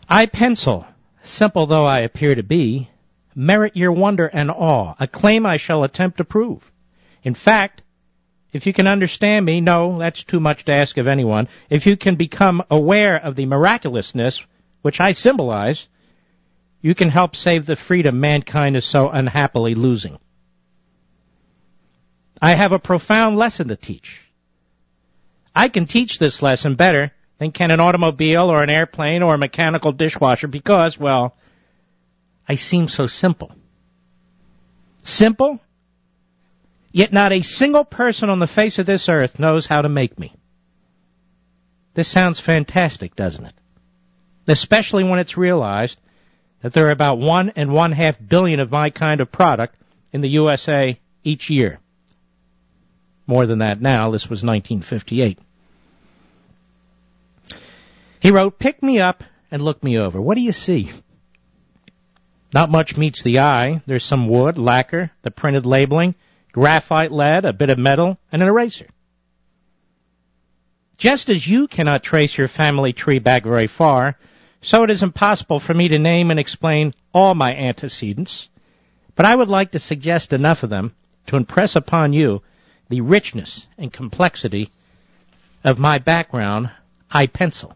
I pencil, simple though I appear to be, merit your wonder and awe, a claim I shall attempt to prove. In fact, if you can understand me, no, that's too much to ask of anyone, if you can become aware of the miraculousness which I symbolize, you can help save the freedom mankind is so unhappily losing. I have a profound lesson to teach. I can teach this lesson better than can an automobile or an airplane or a mechanical dishwasher because, well, I seem so simple. Simple? Yet not a single person on the face of this earth knows how to make me. This sounds fantastic, doesn't it? Especially when it's realized that there are about 1.5 billion of my kind of product in the USA each year. More than that now. This was 1958. He wrote, pick me up and look me over. What do you see? Not much meets the eye. There's some wood, lacquer, the printed labeling, graphite lead, a bit of metal, and an eraser. Just as you cannot trace your family tree back very far, so it is impossible for me to name and explain all my antecedents, but I would like to suggest enough of them to impress upon you the richness and complexity of my background, I pencil.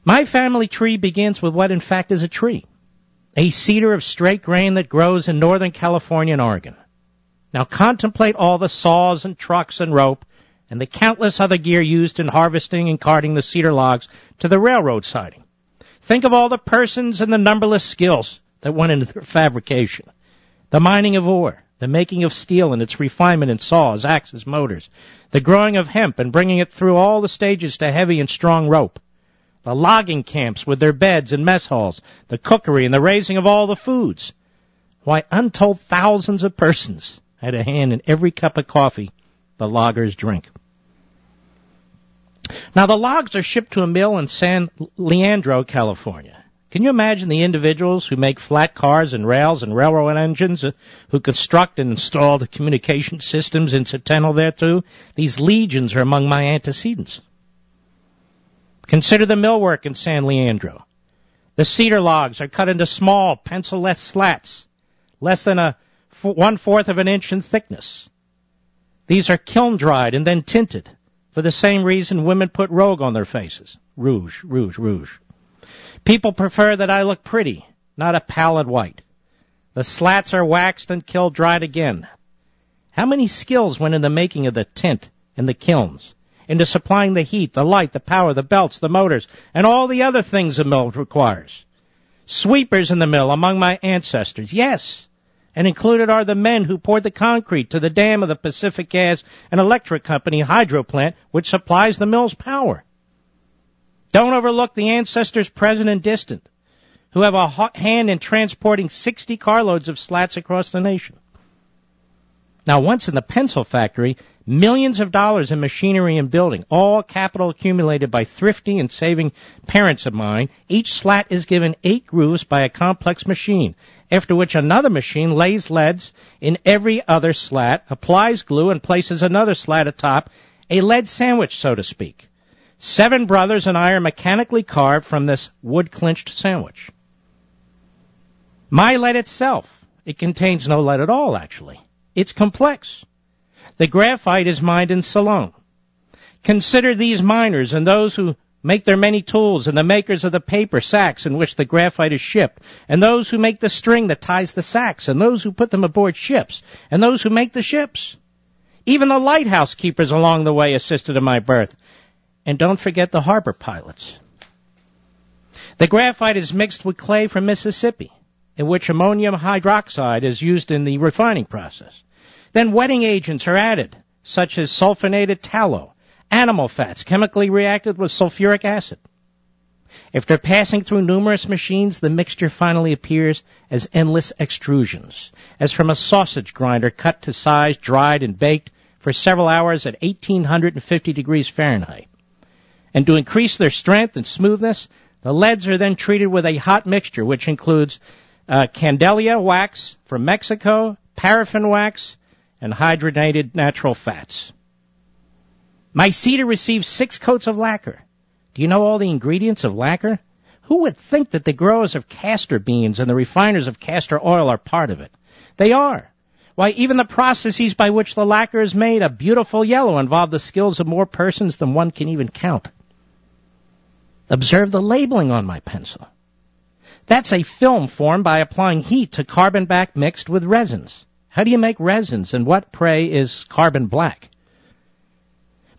My family tree begins with what in fact is a tree. A cedar of straight grain that grows in Northern California and Oregon. Now contemplate all the saws and trucks and rope and the countless other gear used in harvesting and carting the cedar logs to the railroad siding. Think of all the persons and the numberless skills that went into their fabrication. The mining of ore, the making of steel and its refinement in saws, axes, motors, the growing of hemp and bringing it through all the stages to heavy and strong rope. The logging camps with their beds and mess halls, the cookery and the raising of all the foods. Why, untold thousands of persons had a hand in every cup of coffee the loggers drink. Now, the logs are shipped to a mill in San Leandro, California. Can you imagine the individuals who make flat cars and rails and railroad engines, who construct and install the communication systems incidental thereto? These legions are among my antecedents. Consider the millwork in San Leandro. The cedar logs are cut into small, pencil-less slats, less than 1/4 of an inch in thickness. These are kiln-dried and then tinted, for the same reason women put rouge on their faces. Rouge, rouge, rouge. People prefer that I look pretty, not a pallid white. The slats are waxed and kiln-dried again. How many skills went in the making of the tint in the kilns? Into supplying the heat, the light, the power, the belts, the motors, and all the other things a mill requires. Sweepers in the mill among my ancestors, yes, and included are the men who poured the concrete to the dam of the Pacific Gas and Electric Company hydro plant, which supplies the mill's power. Don't overlook the ancestors present and distant, who have a hand in transporting 60 carloads of slats across the nation. Now, once in the pencil factory, millions of dollars in machinery and building, all capital accumulated by thrifty and saving parents of mine. Each slat is given 8 grooves by a complex machine, after which another machine lays leads in every other slat, applies glue, and places another slat atop, a lead sandwich, so to speak. 7 brothers and I are mechanically carved from this wood-clinched sandwich. My lead itself, it contains no lead at all, actually. It's complex. The graphite is mined in Ceylon. Consider these miners and those who make their many tools and the makers of the paper sacks in which the graphite is shipped, and those who make the string that ties the sacks, and those who put them aboard ships, and those who make the ships. Even the lighthouse keepers along the way assisted in my birth. And don't forget the harbor pilots. The graphite is mixed with clay from Mississippi, in which ammonium hydroxide is used in the refining process. Then wetting agents are added, such as sulfonated tallow, animal fats chemically reacted with sulfuric acid. After passing through numerous machines, the mixture finally appears as endless extrusions, as from a sausage grinder cut to size, dried and baked for several hours at 1850 degrees Fahrenheit. And to increase their strength and smoothness, the leads are then treated with a hot mixture, which includes candelia wax from Mexico, paraffin wax, and hydrogenated natural fats. My cedar receives 6 coats of lacquer, Do you know all the ingredients of lacquer? Who would think that the growers of castor beans and the refiners of castor oil are part of it? They are. Why, even the processes by which the lacquer is made a beautiful yellow involve the skills of more persons than one can even count. Observe the labeling on my pencil. That's a film formed by applying heat to carbon black mixed with resins. How do you make resins, and what, pray, is carbon black?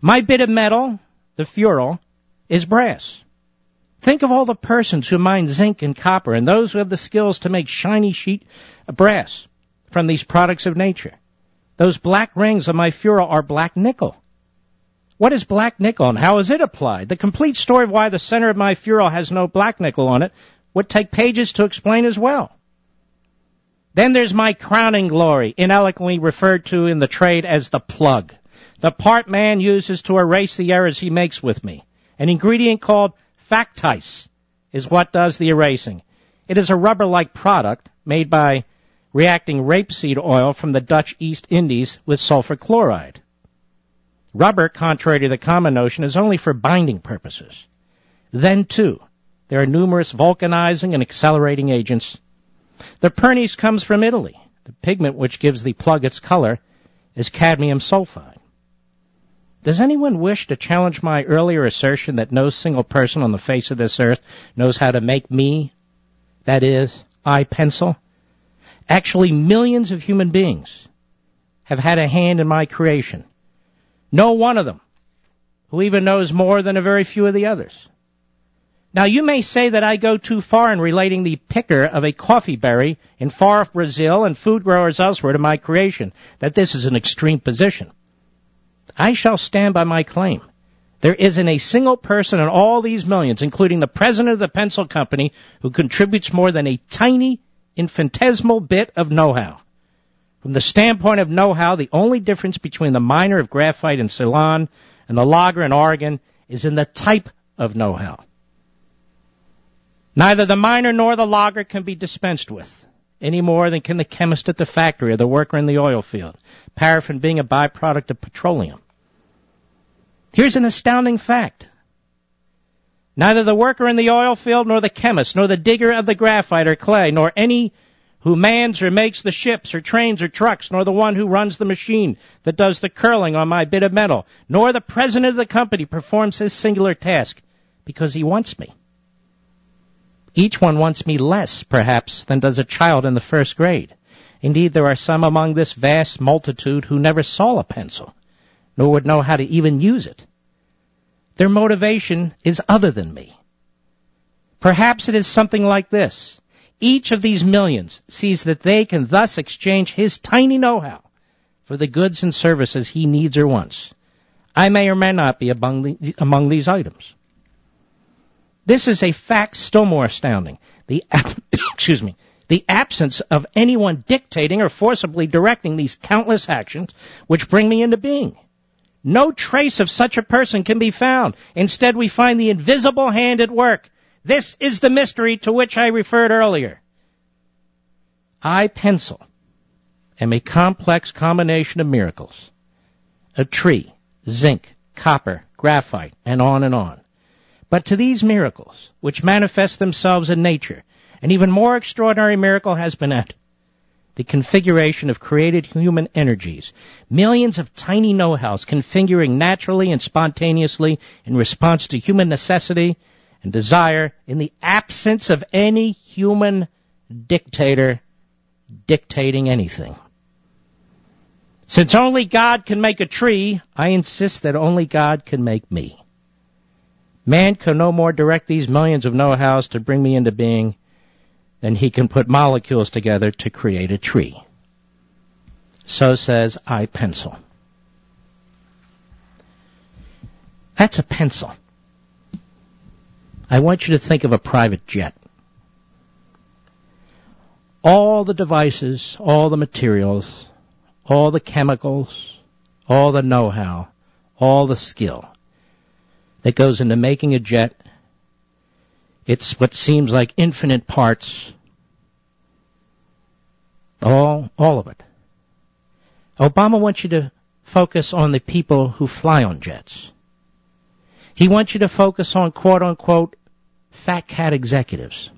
My bit of metal, the ferrule, is brass. Think of all the persons who mine zinc and copper and those who have the skills to make shiny sheet of brass from these products of nature. Those black rings on my ferrule are black nickel. What is black nickel and how is it applied? The complete story of why the center of my ferrule has no black nickel on it would take pages to explain as well. Then there's my crowning glory, inelegantly referred to in the trade as the plug. The part man uses to erase the errors he makes with me. An ingredient called factice is what does the erasing. It is a rubber-like product made by reacting rapeseed oil from the Dutch East Indies with sulfur chloride. Rubber, contrary to the common notion, is only for binding purposes. Then, too, there are numerous vulcanizing and accelerating agents. The pernice comes from Italy. The pigment which gives the plug its color is cadmium sulfide. Does anyone wish to challenge my earlier assertion that no single person on the face of this earth knows how to make me, that is, I pencil? Actually, millions of human beings have had a hand in my creation. No one of them who even knows more than a very few of the others. Now, you may say that I go too far in relating the picker of a coffee berry in far-off Brazil and food growers elsewhere to my creation, that this is an extreme position. I shall stand by my claim. There isn't a single person in all these millions, including the president of the pencil company, who contributes more than a tiny, infinitesimal bit of know-how. From the standpoint of know-how, the only difference between the miner of graphite in Ceylon and the logger in Oregon is in the type of know-how. Neither the miner nor the logger can be dispensed with, any more than can the chemist at the factory or the worker in the oil field, paraffin being a byproduct of petroleum. Here's an astounding fact. Neither the worker in the oil field, nor the chemist, nor the digger of the graphite or clay, nor any who mans or makes the ships or trains or trucks, nor the one who runs the machine that does the curling on my bit of metal, nor the president of the company performs this singular task because he wants me. Each one wants me less, perhaps, than does a child in the first grade. Indeed, there are some among this vast multitude who never saw a pencil, nor would know how to even use it. Their motivation is other than me. Perhaps it is something like this. Each of these millions sees that they can thus exchange his tiny know-how for the goods and services he needs or wants. I may or may not be among these items. This is a fact still more astounding. The absence of anyone dictating or forcibly directing these countless actions which bring me into being. No trace of such a person can be found. Instead, we find the invisible hand at work. This is the mystery to which I referred earlier. I pencil am a complex combination of miracles. A tree, zinc, copper, graphite, and on and on. But to these miracles, which manifest themselves in nature, an even more extraordinary miracle has been added. The configuration of created human energies, millions of tiny know-hows configuring naturally and spontaneously in response to human necessity and desire in the absence of any human dictator dictating anything. Since only God can make a tree, I insist that only God can make me. Man can no more direct these millions of know-hows to bring me into being than he can put molecules together to create a tree. So says I pencil. That's a pencil. I want you to think of a private jet. All the devices, all the materials, all the chemicals, all the know-how, all the skill that goes into making a jet. It's what seems like infinite parts. All of it. Obama wants you to focus on the people who fly on jets. He wants you to focus on quote-unquote fat cat executives.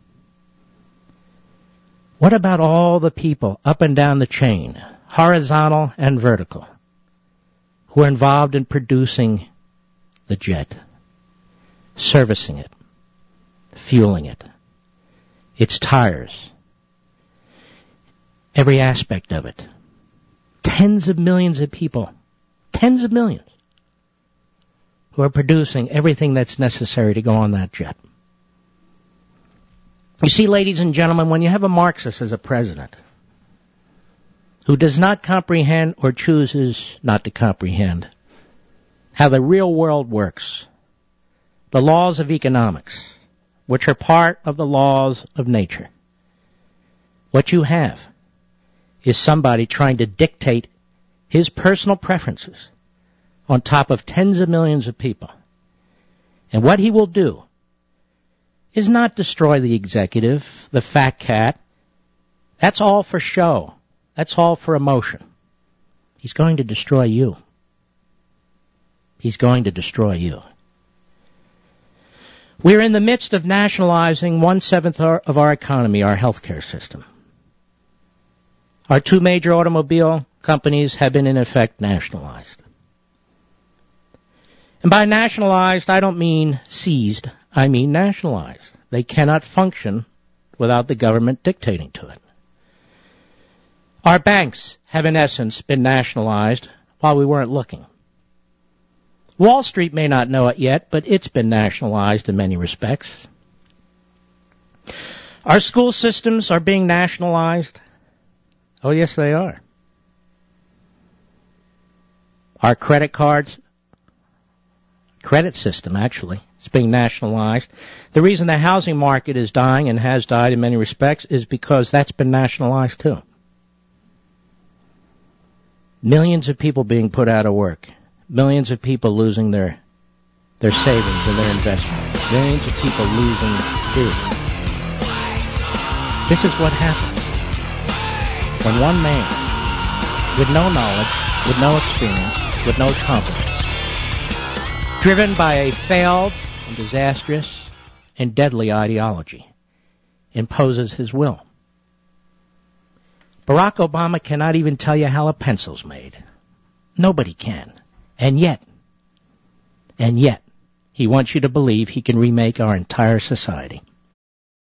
What about all the people up and down the chain, horizontal and vertical, who are involved in producing the jet, servicing it, fueling it, its tires, every aspect of it? Tens of millions of people, tens of millions, who are producing everything that's necessary to go on that jet. You see, ladies and gentlemen, when you have a Marxist as a president who does not comprehend or chooses not to comprehend how the real world works, the laws of economics, which are part of the laws of nature, what you have is somebody trying to dictate his personal preferences on top of tens of millions of people. And what he will do is not destroy the executive, the fat cat. That's all for show. That's all for emotion. He's going to destroy you. He's going to destroy you. We're in the midst of nationalizing 1/7 of our economy, our healthcare system. Our two major automobile companies have been in effect nationalized. And by nationalized, I don't mean seized, I mean nationalized. They cannot function without the government dictating to it. Our banks have in essence been nationalized while we weren't looking. Wall Street may not know it yet, but it's been nationalized in many respects. Our school systems are being nationalized. Oh, yes, they are. Our credit system, actually, is being nationalized. The reason the housing market is dying and has died in many respects is because that's been nationalized too. Millions of people being put out of work. Millions of people losing their savings and their investments. Millions of people losing food. This is what happens when one man, with no knowledge, with no experience, with no competence, driven by a failed and disastrous and deadly ideology, imposes his will. Barack Obama cannot even tell you how a pencil's made. Nobody can. And yet, he wants you to believe he can remake our entire society.